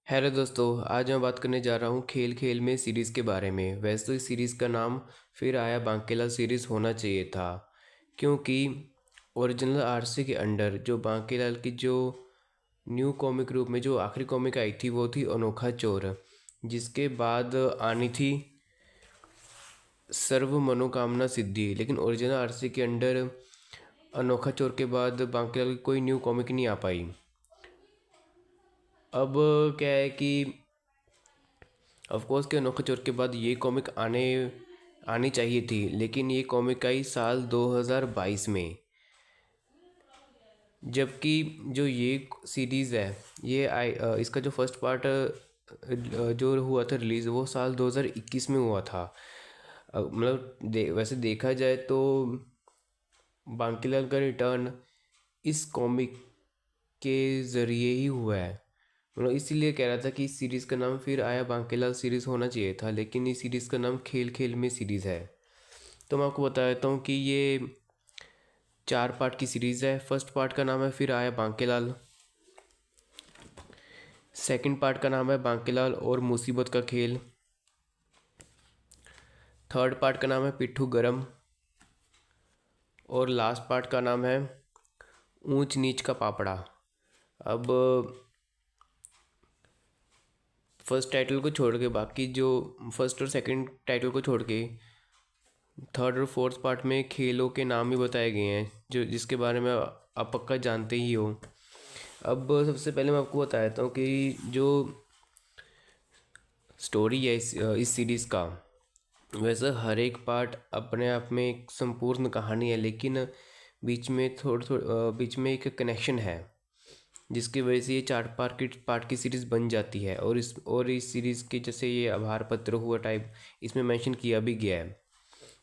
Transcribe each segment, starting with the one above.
Hello दोस्तों, आज मैं बात करने जा रहा हूँ खेल खेल में सीरीज़ के बारे में। वैसे तो इस सीरीज़ का नाम फिर आया बांकेलाल सीरीज़ होना चाहिए था, क्योंकि ओरिजिनल आरसी के अंडर जो बांकेलाल की जो न्यू कॉमिक रूप में जो आखिरी कॉमिक आई थी वो थी अनोखा चोर, जिसके बाद आनी थी सर्व मनोकामना सिद्धि। लेकिन ओरिजिनल आरसी के अंडर अनोखा चोर के बाद बांकेलाल की कोई न्यू कॉमिक नहीं आ पाई। अब क्या है कि ऑफ कोर्स के अनोखा चोर के बाद ये कॉमिक आनी चाहिए थी, लेकिन ये कॉमिक आई साल 2022 में। जबकि जो ये सीरीज़ है ये इसका जो फर्स्ट पार्ट जो हुआ था रिलीज़ वो साल 2021 में हुआ था। मतलब वैसे देखा जाए तो बांकीलाल का रिटर्न इस कॉमिक के ज़रिए ही हुआ है। मतलब इसीलिए कह रहा था कि इस सीरीज़ का नाम फिर आया बांकेलाल सीरीज़ होना चाहिए था, लेकिन इस सीरीज़ का नाम खेल खेल में सीरीज़ है। तो मैं आपको बता देता हूँ कि ये 4 पार्ट की सीरीज़ है। फर्स्ट पार्ट का नाम है फिर आया बांकेलाल। सेकंड पार्ट का नाम है बांकेलाल और मुसीबत का खेल। थर्ड पार्ट का नाम है पिट्ठू गरम। और लास्ट पार्ट का नाम है ऊंच नीच का पापड़ा। अब फर्स्ट टाइटल को छोड़ के बाकी जो फर्स्ट और सेकंड टाइटल को छोड़ के थर्ड और फोर्थ पार्ट में खेलों के नाम ही बताए गए हैं, जो जिसके बारे में आप पक्का जानते ही हो। अब सबसे पहले मैं आपको बता देता हूँ कि जो स्टोरी है इस सीरीज़ का, वैसे हर एक पार्ट अपने आप में एक संपूर्ण कहानी है, लेकिन बीच में एक कनेक्शन है, जिसकी वजह से ये 4 पार्ट की सीरीज़ बन जाती है। और इस सीरीज़ के जैसे ये आभार पत्र हुआ टाइप इसमें मेंशन किया भी गया है।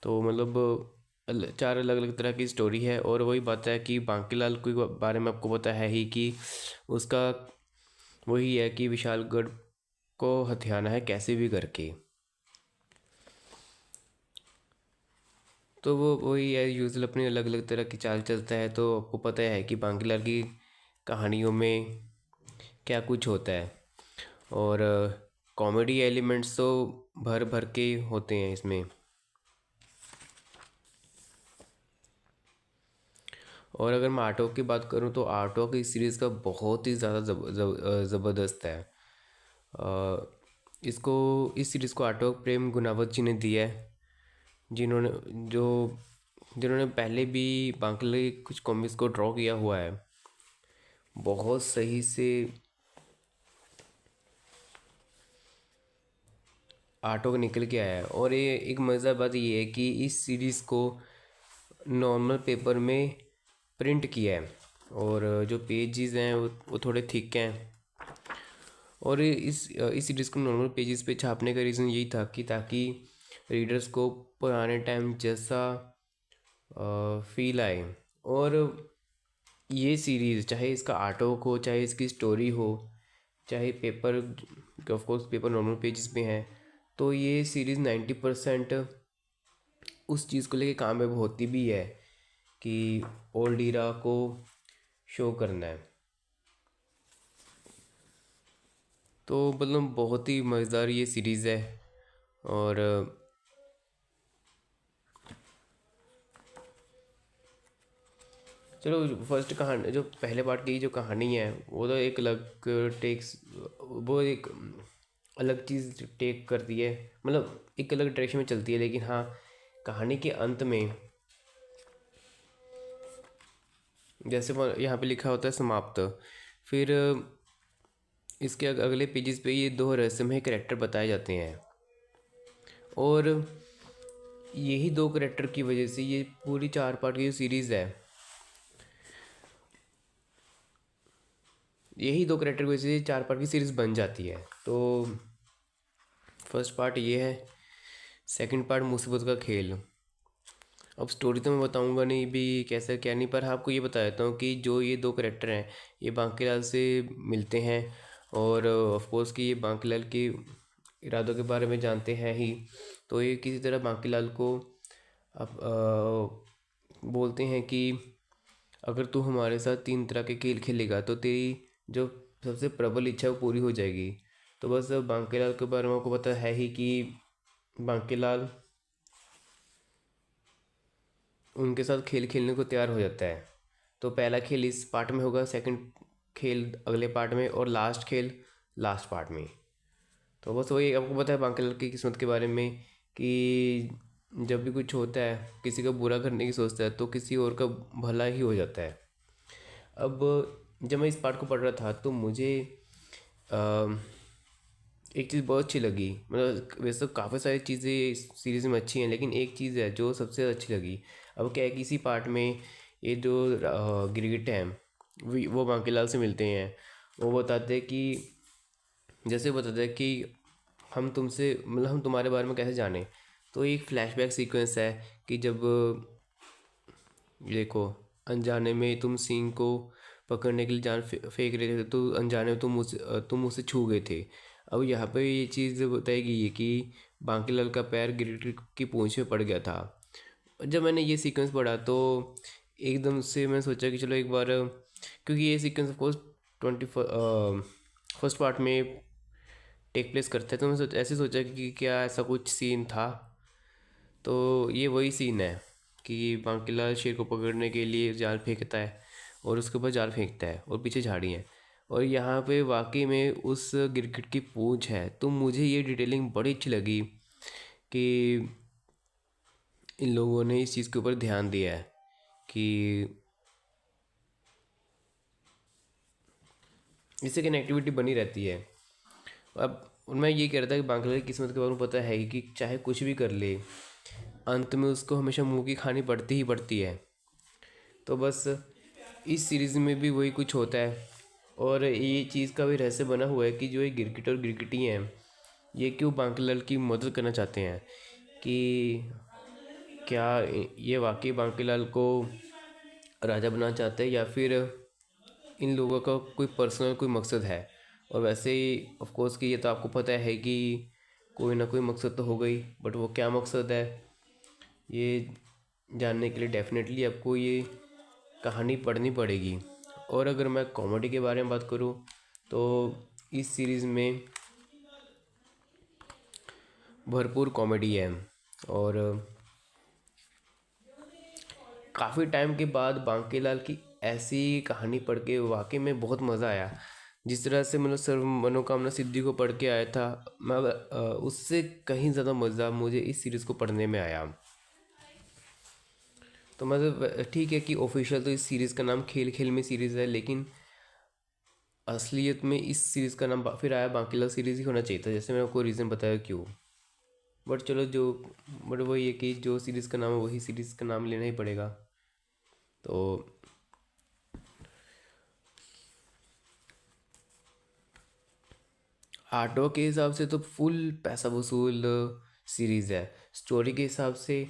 तो मतलब 4 अलग अलग तरह की स्टोरी है। और वही बात है कि बांकीलाल के बारे में आपको पता है ही कि उसका वही है कि विशालगढ़ को हथियाना है कैसे भी करके। तो वो वही है, यूजुअल अपनी अलग अलग तरह की चाल चलता है। तो आपको पता है कि बांकीलाल की कहानियों में क्या कुछ होता है। और कॉमेडी एलिमेंट्स तो भर भर के होते हैं इसमें। और अगर मैं आर्टवर्क की बात करूँ तो आर्टवर्क इस सीरीज़ का बहुत ही ज़्यादा ज़बरदस्त है। इसको इस सीरीज़ को आर्टवर्क प्रेम गुनावत जी ने दिया है, जिन्होंने जो जिन्होंने पहले भी बांकले कुछ कॉमिक्स को ड्रॉ किया हुआ है। बहुत सही से आर्टवर्क निकल के आया है। और ये एक मज़ेदार बात ये है कि इस सीरीज़ को नॉर्मल पेपर में प्रिंट किया है, और जो पेजेस हैं वो थोड़े थिक हैं। और इस सीरीज़ को नॉर्मल पेजेस पे छापने का रीज़न यही था कि ताकि रीडर्स को पुराने टाइम जैसा फील आए। और ये सीरीज़ चाहे इसका आर्ट वर्क हो, चाहे इसकी स्टोरी हो, चाहे paper, of course paper normal pages पे हैं, तो ये सीरीज़ 90% उस चीज़ को लेके कामयाब होती भी है कि ओल्ड ईरा को शो करना है। तो मतलब बहुत ही मज़ेदार ये सीरीज़ है। और चलो, फर्स्ट कहानी जो पहले पार्ट की जो कहानी है वो तो एक अलग टेक्स वो एक अलग चीज़ टेक करती है, मतलब एक अलग डायरेक्शन में चलती है। लेकिन हाँ, कहानी के अंत में जैसे यहाँ पे लिखा होता है समाप्त, फिर इसके अगले पेजेस पे ये 2 रहस्यमय कैरेक्टर बताए जाते हैं। और यही 2 कैरेक्टर की वजह से ये पूरी 4 पार्ट की जो सीरीज़ है, यही 2 कैरेक्टर की वजह से 4 पार्ट की सीरीज़ बन जाती है। तो फर्स्ट पार्ट ये है, सेकंड पार्ट मुसीबत का खेल। अब स्टोरी तो मैं बताऊंगा नहीं भी कैसा क्या नहीं, पर हाँ आपको ये बता देता हूँ कि जो ये 2 कैरेक्टर हैं ये बांकीलाल से मिलते हैं। और ऑफ कोर्स कि ये बांकीलाल के इरादों के बारे में जानते हैं ही। तो ये किसी तरह बांकीलाल को अब बोलते हैं कि अगर तू हमारे साथ 3 तरह के खेल खेलेगा तो तेरी जो सबसे प्रबल इच्छा है वो पूरी हो जाएगी। तो बस बांकेलाल के बारे में आपको पता है ही कि बांकेलाल उनके साथ खेल खेलने को तैयार हो जाता है। तो पहला खेल इस पार्ट में होगा, सेकंड खेल अगले पार्ट में, और लास्ट खेल लास्ट पार्ट में। तो बस वही आपको पता है बांकेलाल की किस्मत के बारे में कि जब भी कुछ होता है, किसी का बुरा करने की सोचता है तो किसी और का भला ही हो जाता है। अब जब मैं इस पार्ट को पढ़ रहा था तो मुझे एक चीज़ बहुत अच्छी लगी। मतलब वैसे तो काफ़ी सारी चीज़ें इस सीरीज़ में अच्छी हैं, लेकिन एक चीज़ है जो सबसे अच्छी लगी। अब क्या है कि इसी पार्ट में ये जो गिरगिट हैं वो बांकीलाल से मिलते हैं। वो बताते हैं कि, जैसे बताते हैं कि हम तुमसे, मतलब हम तुम्हारे बारे में कैसे जाने। तो एक फ्लैशबैक सीक्वेंस है कि जब देखो, अनजाने में तुम सिंह को पकड़ने के लिए जान फेंक रहे थे, तो अनजाने में तुम उसे छू गए थे। अब यहाँ पे ये चीज़ बताई गई है कि बांकीलाल का पैर गिरगिट की पूंछ में पड़ गया था। जब मैंने ये सीक्वेंस पढ़ा तो एकदम से मैं सोचा कि चलो एक बार, क्योंकि ये sequence of course 21st part में टेक प्लेस करता है, तो मैं ऐसे सोचा कि क्या ऐसा कुछ सीन था। तो ये वही सीन है कि बांकीलाल शेर को पकड़ने के लिए जाल फेंकता है और उसके ऊपर जाल फेंकता है और पीछे झाड़ी है, और यहाँ पे वाकई में उस गिरगिट की पूंछ है। तो मुझे ये डिटेलिंग बड़ी अच्छी लगी कि इन लोगों ने इस चीज़ के ऊपर ध्यान दिया है कि इससे कनेक्टिविटी बनी रहती है। अब मैं ये कह रहा था कि बांग्ला की किस्मत के बारे में पता है कि चाहे कुछ भी कर ले, अंत में उसको हमेशा मुंह की खानी पड़ती ही पड़ती है। तो बस इस सीरीज़ में भी वही कुछ होता है, और ये चीज़ का भी रहस्य बना हुआ है कि जो ये गिरगिट और गिरगिटी हैं, ये क्यों बांकीलाल की मदद करना चाहते हैं, कि क्या ये वाकई बांकीलाल को राजा बनाना चाहते हैं, या फिर इन लोगों का कोई पर्सनल कोई मकसद है। और वैसे ही ऑफ कोर्स कि ये तो आपको पता है कि कोई ना कोई मकसद तो हो गई, बट वो क्या मकसद है ये जानने के लिए डेफिनेटली आपको ये कहानी पढ़नी पड़ेगी। और अगर मैं कॉमेडी के बारे में बात करूँ तो इस सीरीज़ में भरपूर कॉमेडी है, और काफ़ी टाइम के बाद बांकीलाल की ऐसी कहानी पढ़ के वाकई में बहुत मज़ा आया। जिस तरह से मतलब सर्व मनोकामना सिद्धि को पढ़ के आया था, मैं उससे कहीं ज़्यादा मज़ा मुझे इस सीरीज़ को पढ़ने में आया। तो मतलब ठीक है कि ऑफिशियल तो इस सीरीज़ का नाम खेल खेल में सीरीज़ है, लेकिन असलियत में इस सीरीज़ का नाम फिर आया बांकीलाल सीरीज़ ही होना चाहिए था, जैसे मैंने आपको रीज़न बताया क्यों। बट चलो, बट वही है कि जो सीरीज़ का नाम है वही सीरीज़ का नाम लेना ही पड़ेगा। तो आर्टवर्क के हिसाब से तो फुल पैसा वसूल सीरीज़ है। स्टोरी के हिसाब से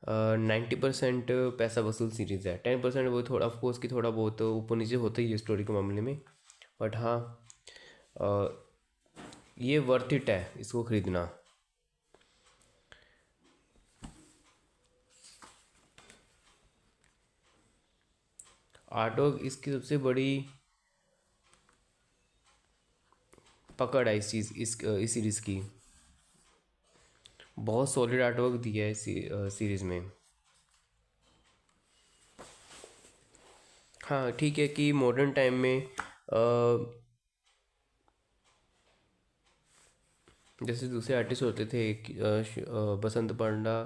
90% पैसा वसूल सीरीज़ है। 10% वो थोड़ा ऑफकोर्स कि थोड़ा बहुत ऊपर नीचे होता ही है स्टोरी के मामले में। बट हाँ, अ, ये वर्थ इट है इसको ख़रीदना। आर्टवर्क इसकी सबसे बड़ी पकड़ है इस सीरीज़ की। बहुत सॉलिड आर्टवर्क दिया है इस सीरीज़ में। हाँ ठीक है कि मॉडर्न टाइम में जैसे दूसरे आर्टिस्ट होते थे बसंत पांडा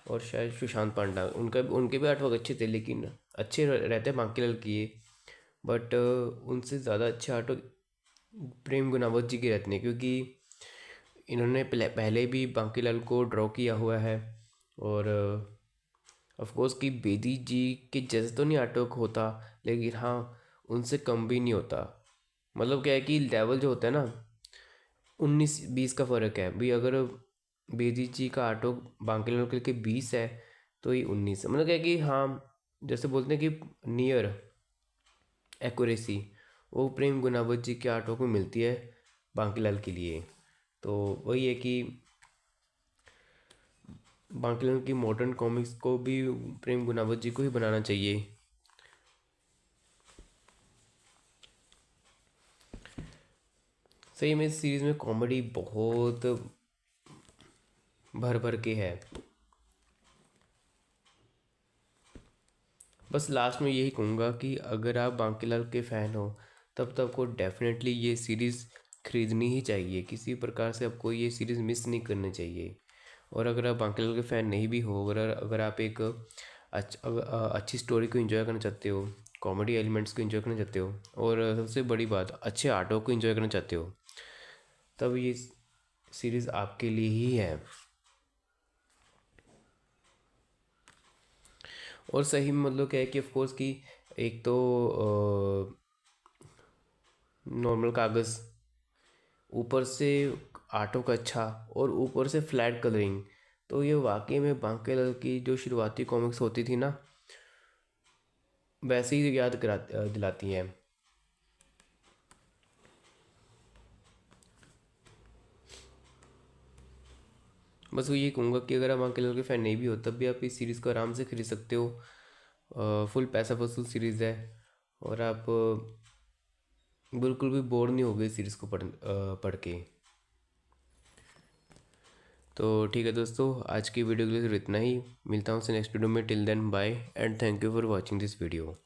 और शायद सुशांत पांडा, उनके भी आर्टवर्क अच्छे थे, लेकिन अच्छे रहते बांकीलाल किए। बट उनसे ज़्यादा अच्छे आर्टवर्क प्रेम गुनावत जी के रहते हैं, क्योंकि इन्होंने पहले भी बांकीलाल को ड्रॉ किया हुआ है। और ऑफ कोर्स कि बेदी जी के जैसे तो नहीं आर्टवर्क होता, लेकिन हाँ उनसे कम भी नहीं होता। मतलब क्या है कि लेवल जो होता है ना, 19-20 का फ़र्क है भाई। अगर बेदी जी का आर्टवर्क बांकीलाल के 20 है तो ये 19 है। मतलब क्या है कि हाँ, जैसे बोलते हैं कि नियर एक्यूरेसी वो प्रेम गुनावत जी के आर्टवर्क में मिलती है बांकीलाल के लिए। तो वही है कि बांकीलाल की मॉडर्न कॉमिक्स को भी प्रेम गुनावत जी को ही बनाना चाहिए। सही में इस सीरीज़ में कॉमेडी बहुत भर भर के है। बस लास्ट में यही कहूँगा कि अगर आप बांकीलाल के फ़ैन हो तब तो आपको डेफिनेटली ये सीरीज़ ख़रीदनी ही चाहिए। किसी प्रकार से आपको ये सीरीज़ मिस नहीं करनी चाहिए। और अगर आप बांकीलाल के फ़ैन नहीं भी हो, अगर आप एक अच्छी स्टोरी को एंजॉय करना चाहते हो, कॉमेडी एलिमेंट्स को एंजॉय करना चाहते हो, और सबसे बड़ी बात अच्छे आर्टवर्क को एंजॉय करना चाहते हो, तब ये सीरीज़ आपके लिए ही है। और सही में मतलब क्या है कि ऑफकोर्स कि एक तो नॉर्मल कागज़, ऊपर से आर्टवर्क का अच्छा, और ऊपर से फ्लैट कलरिंग, तो ये वाकई में बांकीलाल की जो शुरुआती कॉमिक्स होती थी ना, वैसे ही याद करा दिलाती हैं। बस वो ये कहूँगा कि अगर आप बांकीलाल के फ़ैन नहीं भी हो तब भी आप इस सीरीज़ को आराम से खरीद सकते हो। फुल पैसा वसूल सीरीज़ है, और आप बिल्कुल भी बोर नहीं होगे इस सीरीज़ को पढ़ के। तो ठीक है दोस्तों, आज की वीडियो के लिए सिर्फ इतना ही। मिलता हूँ नेक्स्ट वीडियो में। Till then bye and thank you for watching this video.